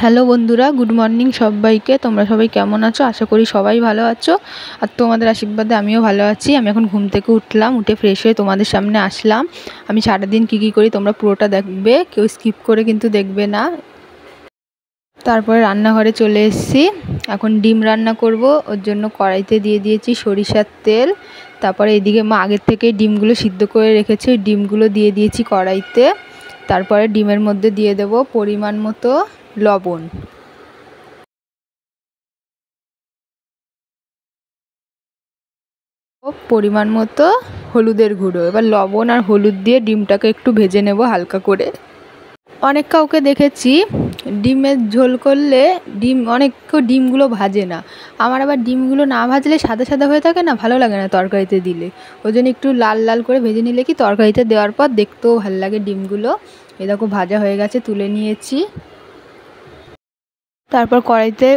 Hello বন্ধুরা, good morning সবাইকে। তোমরা সবাই কেমন আছো? আশা করি সবাই ভালো আছো। আর তোমাদের আশীর্বাদে আমিও ভালো আছি। আমি এখন ঘুম থেকে উঠলাম, উঠে ফ্রেশ হয়ে তোমাদের সামনে আসলাম। আমি সারাদিন কী করি তোমরা পুরোটা দেখবে, কেউ স্কিপ করে কিন্তু দেখবে না। তারপরে রান্নাঘরে চলে এসেছি, এখন ডিম রান্না করব। ওর জন্য কড়াইতে দিয়ে দিয়েছি সরিষার তেল। তারপরে এদিকে মা আগের থেকে ডিমগুলো সিদ্ধ করে রেখেছে, ওই ডিমগুলো দিয়ে দিয়েছি কড়াইতে। তারপরে ডিমের মধ্যে দিয়ে দেব পরিমাণ মতো লবণ, পরিমাণ মতো হলুদের গুঁড়ো। এবার লবণ আর হলুদ দিয়ে ডিমটাকে একটু ভেজে নেব হালকা করে। অনেক কাউকে দেখেছি ডিমের ঝোল করলে অনেক ডিমগুলো ভাজে না। আমার আবার ডিমগুলো না ভাজলে সাদা সাদা হয়ে থাকে না, ভালো লাগে না তরকারিতে দিলে। ওই জন্য একটু লাল লাল করে ভেজে নিলে কি তরকারিতে দেওয়ার পর দেখতেও ভালো লাগে ডিমগুলো। এই দেখো ভাজা হয়ে গেছে, তুলে নিয়েছি। তারপর কড়াইতে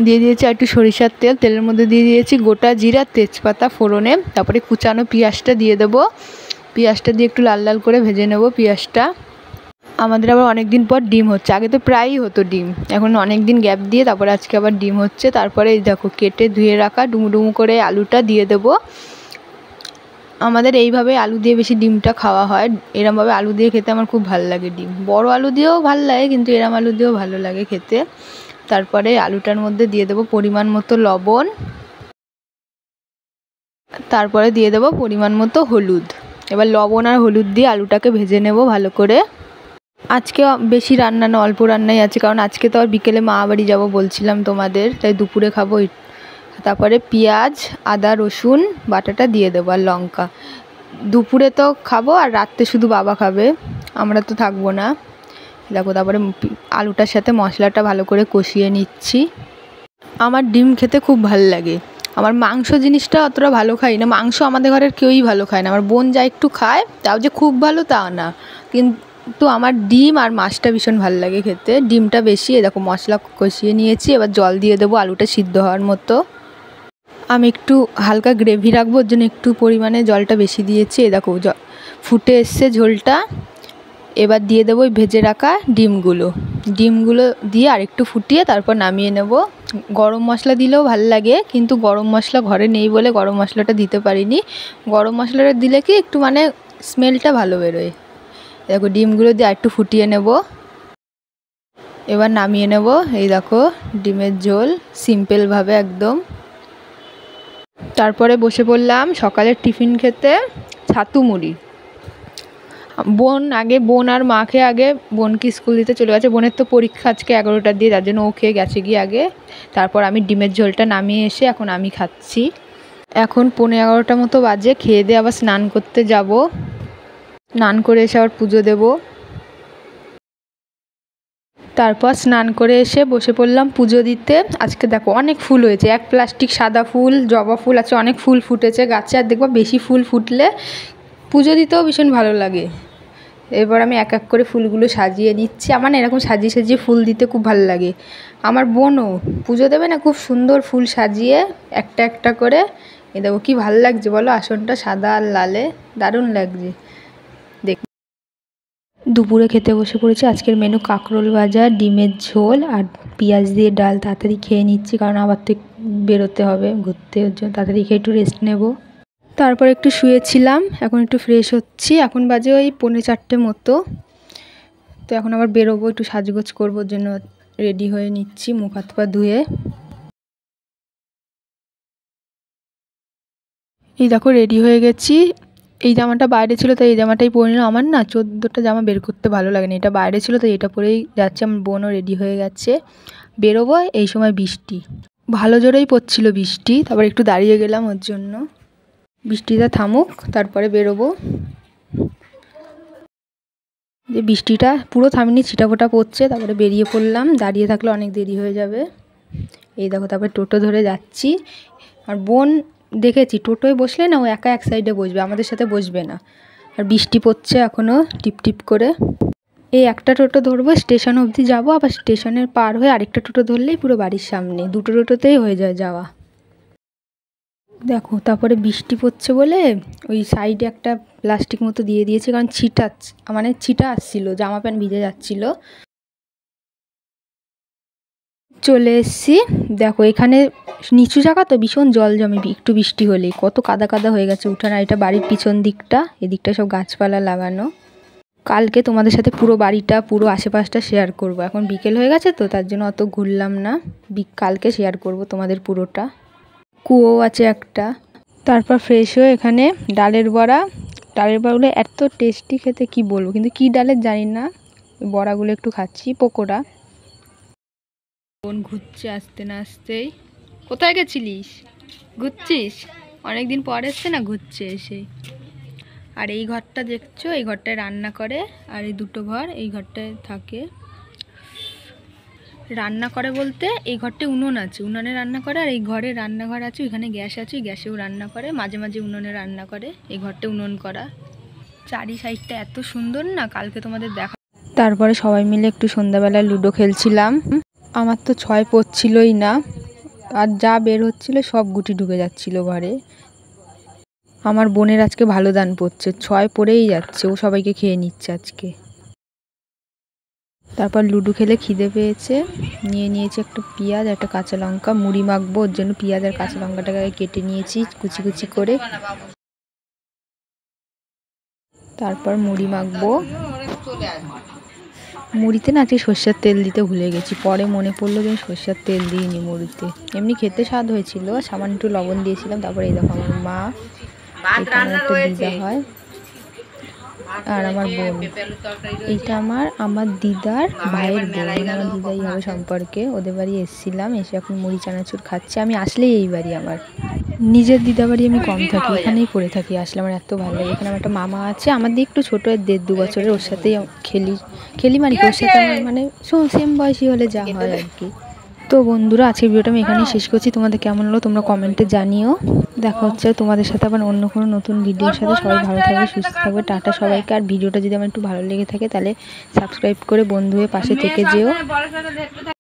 দিয়ে দিয়েছি একটু সরিষার তেল, তেলের মধ্যে দিয়ে দিয়েছি গোটা জিরা, তেজপাতা ফোড়নে। তারপরে কুচানো পেঁয়াজটা দিয়ে দেবো। পেঁয়াজটা দিয়ে একটু লাল লাল করে ভেজে নেব পেঁয়াজটা। আমাদের আবার অনেক দিন পর ডিম হচ্ছে, আগে তো প্রায়ই হতো ডিম, এখন অনেক দিন গ্যাপ দিয়ে তারপরে আজকে আবার ডিম হচ্ছে। তারপরে এই দেখো কেটে ধুয়ে রাখা ডুমু ডুমু করে আলুটা দিয়ে দেবো। আমাদের এইভাবে আলু দিয়ে বেশি ডিমটা খাওয়া হয়, এরমভাবে আলু দিয়ে খেতে আমার খুব ভালো লাগে। ডিম বড় আলু দিয়েও ভালো লাগে, কিন্তু এরম আলু দিয়েও ভালো লাগে খেতে। তারপরে আলুটার মধ্যে দিয়ে দেবো পরিমাণ মতো লবণ, তারপরে দিয়ে দেবো পরিমাণ মতো হলুদ। এবার লবণ আর হলুদ দিয়ে আলুটাকে ভেজে নেব ভালো করে। আজকে বেশি রান্না না, অল্প রান্নাই আছে, কারণ আজকে তো আর বিকেলে মা বাড়ি যাবো বলছিলাম তোমাদের, তাই দুপুরে খাবো। তারপরে পেঁয়াজ আদা রসুন বাটাটা দিয়ে দেবো আর লঙ্কা। দুপুরে তো খাবো আর রাত্রে শুধু বাবা খাবে, আমরা তো থাকবো না। দেখো তারপরে আলুটার সাথে মশলাটা ভালো করে কষিয়ে নিচ্ছি। আমার ডিম খেতে খুব ভালো লাগে। আমার মাংস জিনিসটা অতটা ভালো খাই না, মাংস আমাদের ঘরের কেউই ভালো খায় না। আমার বোন যা একটু খায়, তাও যে খুব ভালো তা না, কিন্তু আমার ডিম আর মাছটা ভীষণ ভালো লাগে খেতে। ডিমটা বেশি, দেখো মশলা কষিয়ে নিয়েছি, এবার জল দিয়ে দেবো আলুটা সিদ্ধ হওয়ার মতো। আমি একটু হালকা গ্রেভি রাখবো, ওর জন্য একটু পরিমাণে জলটা বেশি দিয়েছি। দেখো ফুটে এসছে ঝোলটা। এবার দিয়ে দেবো ওই ভেজে রাখা ডিমগুলো দিয়ে আরেকটু ফুটিয়ে তারপর নামিয়ে নেব। গরম মশলা দিলেও ভালো লাগে, কিন্তু গরম মশলা ঘরে নেই বলে গরম মশলাটা দিতে পারিনি। গরম মশলাটা দিলে কি একটু মানে স্মেলটা ভালো বেরোয়। দেখো ডিমগুলো দিয়ে আরেকটু ফুটিয়ে নেব, এবার নামিয়ে নেব। এই দেখো ডিমের ঝোল সিম্পলভাবে একদম। তারপরে বসে পড়লাম সকালের টিফিন খেতে, ছাতু মুড়ি। বোন আর মাকে আগে বোনকে স্কুল দিতে চলে গেছে, বোনের তো পরীক্ষা আজকে 11টার দিয়ে, যার জন্য ও খেয়ে গেছে গিয়ে আগে। তারপর আমি ডিমের ঝোলটা নামিয়ে এসে এখন আমি খাচ্ছি। এখন 11:15 মতো বাজে, খেয়ে দিয়ে আবার স্নান করতে যাব। স্নান করে এসে আবার পুজো দেব। তারপর স্নান করে এসে বসে পড়লাম পুজো দিতে। আজকে দেখো অনেক ফুল হয়েছে, এক প্লাস্টিক সাদা ফুল, জবা ফুল আছে, অনেক ফুল ফুটেছে গাছে। আর দেখবো বেশি ফুল ফুটলে পুজো দিতেও ভীষণ ভালো লাগে। এবার আমি এক এক করে ফুলগুলো সাজিয়ে নিচ্ছি। আমার না এরকম সাজিয়ে সাজিয়ে ফুল দিতে খুব ভালো লাগে। আমার বোনও পুজো দেবে না, খুব সুন্দর ফুল সাজিয়ে একটা একটা করে। এ দেখো কী ভালো লাগছে বলো, আসনটা সাদা আর লালে দারুণ লাগছে দেখ। দুপুরে খেতে বসে পড়েছি। আজকের মেনু কাঁকরোল ভাজা, ডিমের ঝোল আর পেঁয়াজ দিয়ে ডাল। তাড়াতাড়ি খেয়ে নিচ্ছি, কারণ আবার তো বেরোতে হবে ঘুরতে, ওর জন্য তাড়াতাড়ি খেয়ে একটু রেস্ট নেব। তারপর একটু শুয়েছিলাম, এখন একটু ফ্রেশ হচ্ছি। এখন বাজে ওই 4:45 মতো। তো এখন আবার বেরোবো, একটু সাজগোজ করবো, ওর জন্য রেডি হয়ে নিচ্ছি মুখ হাত পা ধুয়ে। এই দেখো রেডি হয়ে গেছি। এই জামাটা বাইরে ছিল তাই এই জামাটাই পরে নিলাম। আমার না 14টা জামা বের করতে ভালো লাগে না, এটা বাইরে ছিল তাই এটা পরেই যাচ্ছে। আমার বোনও রেডি হয়ে গেছে, বেরোবো। এই সময় বৃষ্টি ভালো জোরেই পড়ছিল বৃষ্টি, তারপর একটু দাঁড়িয়ে গেলাম ওর জন্য, বৃষ্টিটা থামুক তারপরে বেরোবো। যে বৃষ্টিটা পুরো থামেনি, ছিটাফোঁটা পড়ছে, তারপরে বেরিয়ে পড়লাম। দাঁড়িয়ে থাকলে অনেক দেরি হয়ে যাবে। এই দেখো তারপরে টোটো ধরে যাচ্ছি। আর বোন দেখেছি টোটোয় বসলে না ও একা এক সাইডে বসবে, আমাদের সাথে বসবে না। আর বৃষ্টি পড়ছে এখনও টিপ টিপ করে। এই একটা টোটো ধরবো, স্টেশন অবধি যাবো, আবার স্টেশনের পার হয়ে আরেকটা টোটো ধরলেই পুরো বাড়ির সামনে। দুটো টোটোতেই হয়ে যায় যাওয়া। দেখো তারপরে বৃষ্টি পড়ছে বলে ওই সাইডে একটা প্লাস্টিক মতো দিয়ে দিয়েছে, কারণ ছিটা আসছিলো, জামা প্যান্ট ভিজে যাচ্ছিলো। চলে এসেছি। দেখো এখানে নিচু জায়গা তো ভীষণ জল জমে একটু বৃষ্টি হলেই, কত কাদা কাদা হয়ে গেছে উঠান। আর এটা বাড়ির পিছন দিকটা, এদিকটা সব গাছপালা লাগানো। কালকে তোমাদের সাথে পুরো বাড়িটা পুরো আশেপাশটা শেয়ার করব। এখন বিকেল হয়ে গেছে তো তার জন্য অত ঘুরলাম না, কালকে শেয়ার করব তোমাদের পুরোটা। কুয়ো আছে একটা। তারপর ফ্রেশ হয়ে এখানে ডালের বড়াগুলো এত টেস্টি খেতে কি বলবো, কিন্তু কি ডালের জানি না। বড়াগুলো একটু খাচ্ছি, পকোড়া। বোন ঘুরছে আসতে না আসতেই। কোথায় গেছিলিস? ঘুরছিস? অনেকদিন পর এসছে না, ঘুরছে এসে। আর এই ঘরটা দেখছো, এই ঘরটায় রান্না করে। আর এই দুটো ঘর, এই ঘরটায় থাকে। রান্না করে বলতে এই ঘরটায় উনুন আছে, উনুনে রান্না করে। আর এই ঘরে রান্নাঘর আছে, ওইখানে গ্যাস আছে, গ্যাসেও রান্না করে। মাঝে মাঝে উনুনে রান্না করে। এই ঘরটা উনুন করা। চারি সাইডটা এত সুন্দর না, কালকে তোমাদের দেখা। তারপরে সবাই মিলে একটু সন্ধ্যাবেলায় লুডো খেলছিলাম। আমার তো 6 পড়ছিলই না, আর যা বের হচ্ছিল সব গুটি ঢুকে যাচ্ছিল ঘরে। আমার বোনের আজকে ভালো দান পড়ছে, 6 পড়েই যাচ্ছে, ও সবাইকে খেয়ে নিচ্ছে আজকে। তারপর লুডো খেলে খিদে পেয়েছে, নিয়ে নিয়েছি একটা পেঁয়াজ, একটা কাঁচা লঙ্কা। মুড়ি মাখবো, ওর জন্য পেঁয়াজ আর কাঁচা লঙ্কাটাকে কেটে নিয়েছি কুচি কুচি করে। তারপর মুড়ি মাখবো। মুড়িতে না আজকে সর্ষের তেল দিতে ভুলে গেছি, পরে মনে পড়লো যে সর্ষের তেল দিইনি মুড়িতে। এমনি খেতে স্বাদ হয়েছিল, সামান্য একটু লবণ দিয়েছিলাম। তারপরে এই দেখো আমার মা, এটা আমার একটা দিদা হয়, আর আমার বোন। এইটা আমার দিদার ভাইয়ের বোন, আমার দিদাই হবে সম্পর্কে। ওদের বাড়ি এসেছিলাম, এসে এখন মুড়ি চানাচুর খাচ্ছি। আমি আসলেই এই বাড়ি, আমার নিজের দিদা বাড়ি আমি কম থাকি, এখানেই পড়ে থাকি। আসলে আমার এত ভালো লাগে। এখানে আমার একটা মামা আছে, আমার দিয়ে একটু ছোটো, 1.5-2 বছরের। ওর সাথেই খেলি মানে ওর সাথে আমার মানে সেম বয়সী হলে যা হয় আর কি। তো বন্ধুরা, আজকের ভিডিওটা আমি এখানেই শেষ করছি। তোমাদের কেমন হলো তোমরা কমেন্টে জানিও। দেখা হচ্ছে তোমাদের সাথে আবার অন্য কোনো নতুন ভিডিওর সাথে। সবাই ভালো থাকবে, সুস্থ থাকবে। টাটা সবাইকে। আর ভিডিওটা যদি আমার একটু ভালো লেগে থাকে তাহলে সাবস্ক্রাইব করে বন্ধু হয়ে পাশে থেকে যেও।